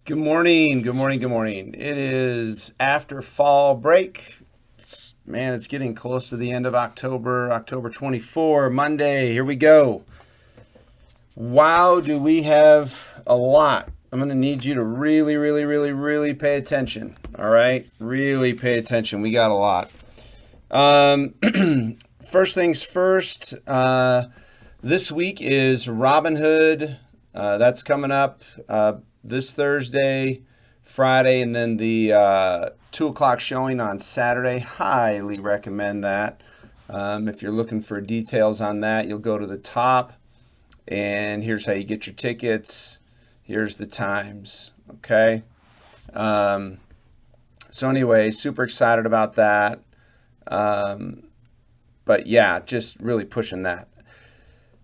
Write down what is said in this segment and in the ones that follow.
Good morning, good morning, good morning. It is after fall break. It's getting close to the end of October, October 24, Monday. Here we go. Wow, do we have a lot. I'm going to need you to really, really, really, really pay attention. All right? Really pay attention. We got a lot. First things first, this week is Robin Hood. That's coming up this Thursday, Friday, and then the 2 o'clock showing on Saturday. Highly recommend that. If you're looking for details on that, you'll go to the top, and here's how you get your tickets. Here's the times. Okay. So anyway, super excited about that. But yeah, just really pushing that.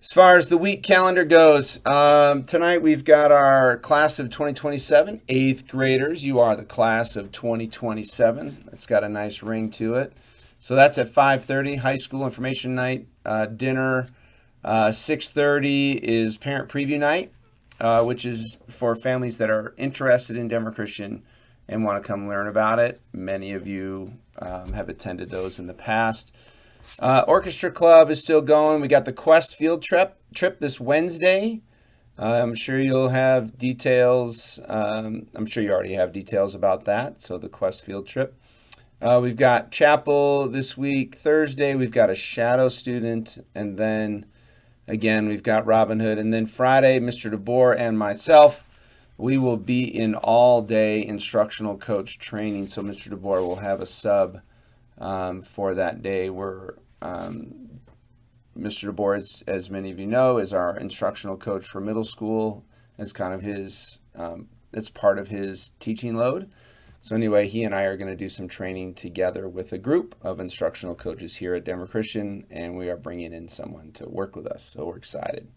As far as the week calendar goes, tonight we've got our class of 2027, 8th graders. You are the class of 2027. It's got a nice ring to it. So that's at 5:30, high school information night, dinner. 6:30 is parent preview night, which is for families that are interested in Denver Christian and want to come learn about it. Many of you have attended those in the past. Orchestra Club is still going. We got the Quest field trip this Wednesday. I'm sure you'll have details. I'm sure you already have details about that. So the Quest field trip. We've got chapel this week. Thursday, we've got a shadow student. And then, again, we've got Robin Hood. And then Friday, Mr. DeBoer and myself, we will be in all-day instructional coach training. So Mr. DeBoer will have a sub for that day. Mr. DeBoer, as many of you know, is our instructional coach for middle school. It's kind of his, it's part of his teaching load. So anyway, he and I are going to do some training together with a group of instructional coaches here at Denver Christian, and we are bringing in someone to work with us. So we're excited.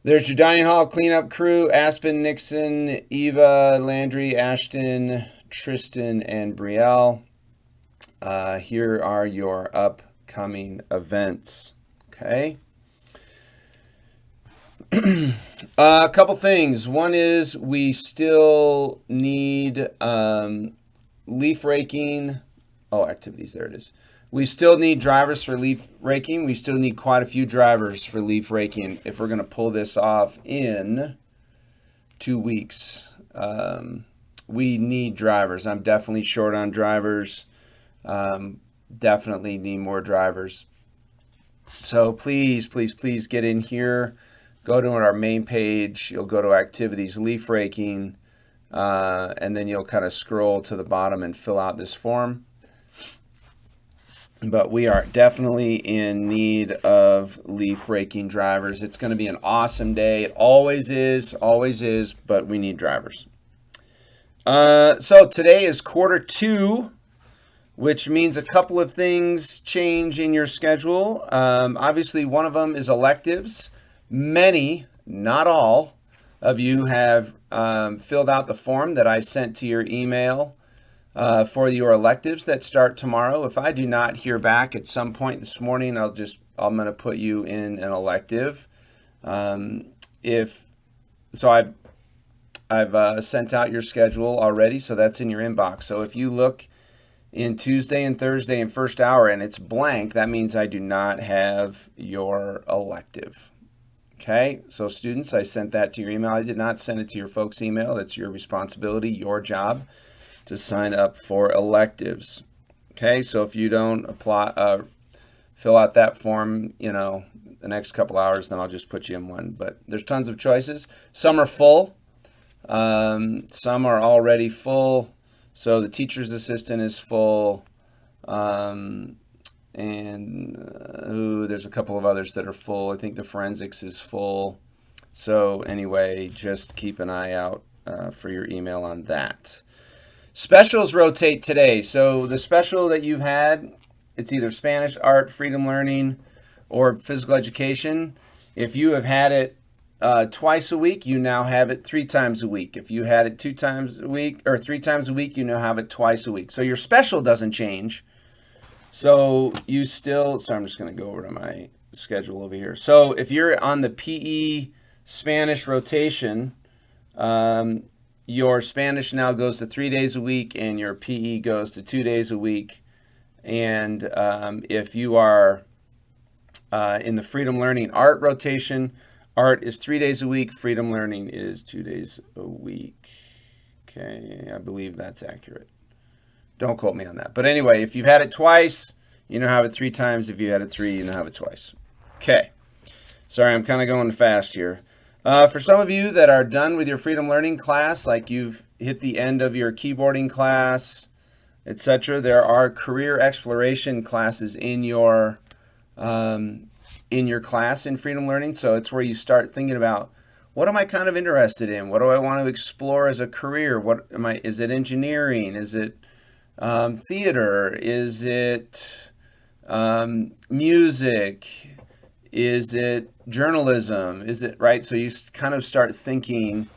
There's your dining hall cleanup crew: Aspen, Nixon, Eva, Landry, Ashton, Tristan, and Brielle. Here are your upcoming events. Okay. A couple things. One is we still need leaf raking. Oh, activities. There it is. We still need drivers for leaf raking. We still need quite a few drivers for leaf raking if we're going to pull this off in 2 weeks. We need drivers. I'm definitely short on drivers. Definitely need more drivers. So please, please, please get in here. Go to our main page. You'll go to activities, leaf raking, and then you'll kind of scroll to the bottom and fill out this form. But we are definitely in need of leaf raking drivers. It's going to be an awesome day. It always is, but we need drivers. So today is quarter 2, which means a couple of things change in your schedule. Obviously, one of them is electives. Many, not all, of you have filled out the form that I sent to your email for your electives that start tomorrow. If I do not hear back at some point this morning, I'm going to put you in an elective. I've sent out your schedule already, so that's in your inbox. So if you look in Tuesday and Thursday and first hour and it's blank, that means I do not have your elective. Okay, so students, I sent that to your email. I did not send it to your folks' email. That's your responsibility, your job to sign up for electives. Okay, so if you don't fill out that form, the next couple hours, then I'll just put you in one. But there's tons of choices. Some are full. Some are already full. So the teacher's assistant is full. There's a couple of others that are full. I think the forensics is full. So anyway, just keep an eye out for your email on that. Specials rotate today. So the special that you've had, it's either Spanish, art, freedom learning, or physical education. If you have had it twice a week, you now have it 3 times a week. If you had it 2 times a week or 3 times a week, you now have it twice a week. So your special doesn't change. So I'm just going to go over to my schedule over here. So if you're on the PE Spanish rotation, your Spanish now goes to 3 days a week, and your PE goes to 2 days a week. And if you are in the Freedom Learning Art rotation, art is 3 days a week, Freedom Learning is 2 days a week. Okay, I believe that's accurate. Don't quote me on that. But anyway, if you've had it twice, you now have it 3 times. If you had it 3, you now have it twice. Okay. Sorry, I'm kind of going fast here. For some of you that are done with your Freedom Learning class, like you've hit the end of your keyboarding class, etc., there are career exploration classes in your class in Freedom Learning. So it's where you start thinking about, what am I kind of interested in? What do I want to explore as a career? Is it engineering? Is it theater? Is it music? Is it journalism? Is it, right? So you kind of start thinking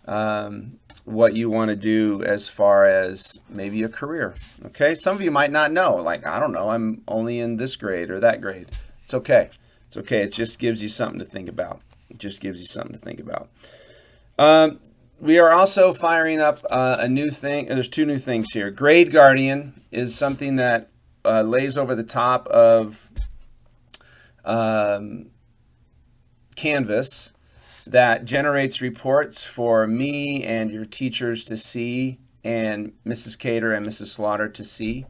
what you want to do as far as maybe a career. Okay. Some of you might not know, like, I don't know, I'm only in this grade or that grade. It's okay. It's okay. It just gives you something to think about. It just gives you something to think about. We are also firing up a new thing. There's 2 new things here. Grade Guardian is something that lays over the top of Canvas that generates reports for me and your teachers to see, and Mrs. Cater and Mrs. Slaughter to see.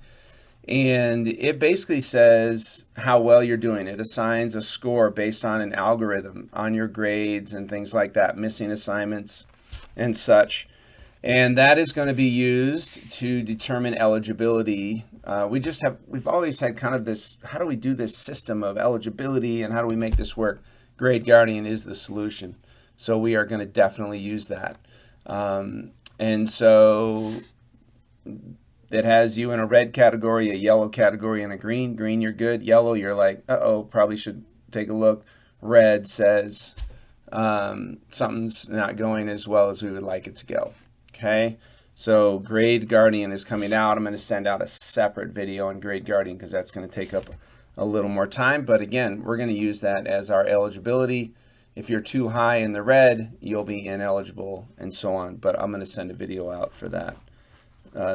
And it basically says how well you're doing. It assigns a score based on an algorithm on your grades and things like that, missing assignments and such. And that is going to be used to determine eligibility. We've always had kind of this, how do we do this system of eligibility and how do we make this work? Grade Guardian is the solution. So we are going to definitely use that. And so it has you in a red category, a yellow category, and a green. Green, you're good. Yellow, you're like, uh-oh, probably should take a look. Red says something's not going as well as we would like it to go. Okay, so Grade Guardian is coming out. I'm going to send out a separate video on Grade Guardian because that's going to take up a little more time. But again, we're going to use that as our eligibility. If you're too high in the red, you'll be ineligible and so on. But I'm going to send a video out for that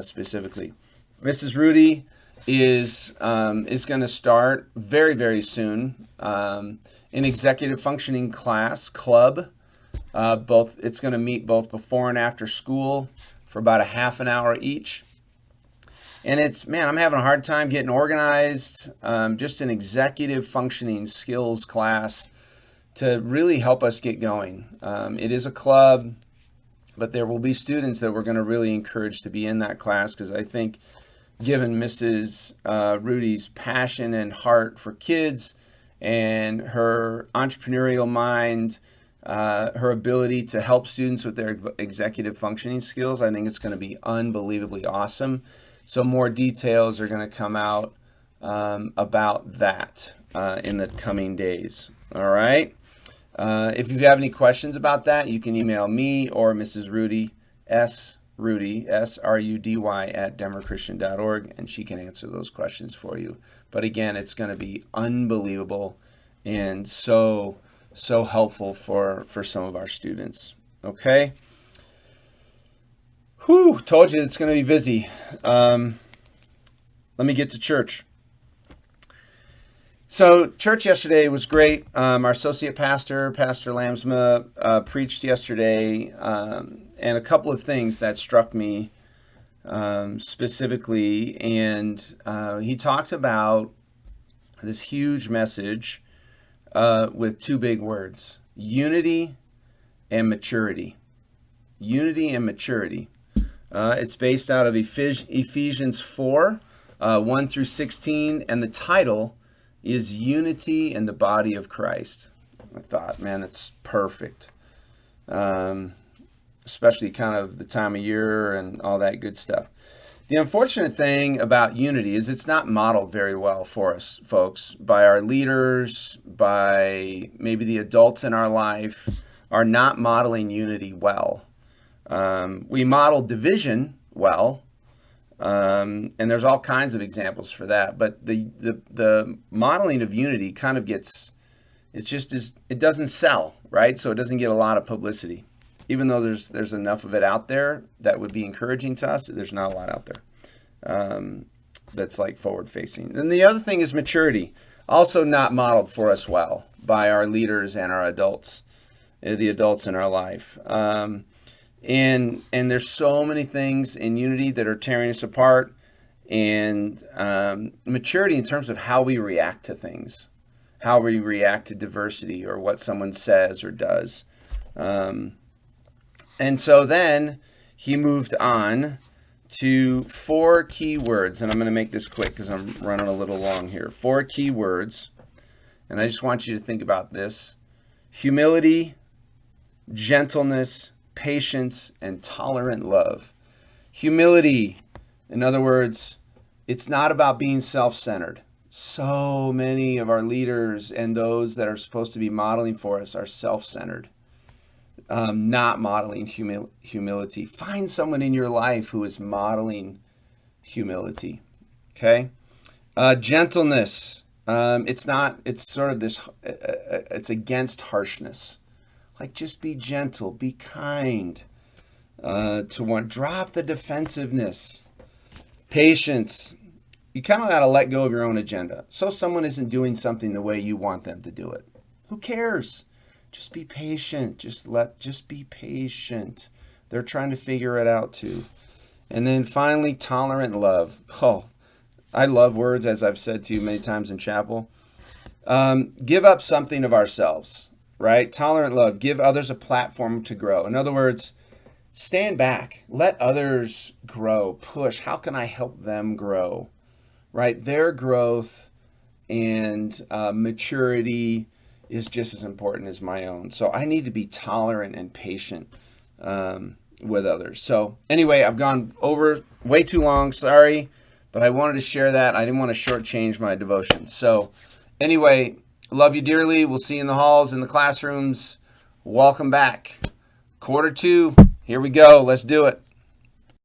specifically. Mrs. Rudy is going to start very, very soon an executive functioning club. It's going to meet both before and after school for about a half an hour each. And I'm having a hard time getting organized. Just an executive functioning skills class to really help us get going. It is a club, but there will be students that we're going to really encourage to be in that class, because I think given Mrs. Rudy's passion and heart for kids and her entrepreneurial mind, her ability to help students with their executive functioning skills, I think it's going to be unbelievably awesome. So more details are going to come out about that in the coming days. All right. If you have any questions about that, you can email me or Mrs. Rudy, Rudy, S-R-U-D-Y, at denverchristian.org, and she can answer those questions for you. But again, it's going to be unbelievable and so helpful for some of our students. Okay. Whew, told you it's going to be busy. Let me get to church. So church yesterday was great. Our associate pastor, Pastor Lamsma, preached yesterday, and a couple of things that struck me specifically. And he talked about this huge message with 2 big words: unity and maturity. Unity and maturity. It's based out of Ephesians 4, 1 through 16, and the title is Unity in the Body of Christ. I thought, man, that's perfect. Especially kind of the time of year and all that good stuff. The unfortunate thing about unity is it's not modeled very well for us, folks, by our leaders, by maybe the adults in our life are not modeling unity well. We model division well. And there's all kinds of examples for that, but the modeling of unity kind of it doesn't sell, right? So it doesn't get a lot of publicity. even though there's enough of it out there that would be encouraging to us, there's not a lot out there that's like forward facing. And the other thing is maturity, also not modeled for us well by our leaders and our adults, the adults in our life. And there's so many things in Unity that are tearing us apart, and maturity in terms of how we react to things, how we react to diversity or what someone says or does. And so then he moved on to 4 key words, and I'm going to make this quick because I'm running a little long here. 4 key words, and I just want you to think about this: humility, gentleness, patience, and tolerant love. Humility, in other words, it's not about being self-centered. So many of our leaders and those that are supposed to be modeling for us are self-centered, not modeling humility. Find someone in your life who is modeling humility. Okay? Gentleness. It's sort of this, it's against harshness. Like, just be gentle, be kind to one. Drop the defensiveness. Patience. You kind of got to let go of your own agenda. So someone isn't doing something the way you want them to do it. Who cares? Just be patient. Just be patient. They're trying to figure it out too. And then finally, tolerant love. Oh, I love words, as I've said to you many times in chapel. Give up something of ourselves, right? Tolerant love. Give others a platform to grow. In other words, stand back. Let others grow. Push. How can I help them grow? Right? Their growth and maturity is just as important as my own. So I need to be tolerant and patient with others. So anyway, I've gone over way too long. Sorry, but I wanted to share that. I didn't want to shortchange my devotion. So anyway, love you dearly. We'll see you in the halls, in the classrooms. Welcome back. Quarter 2. Here we go. Let's do it.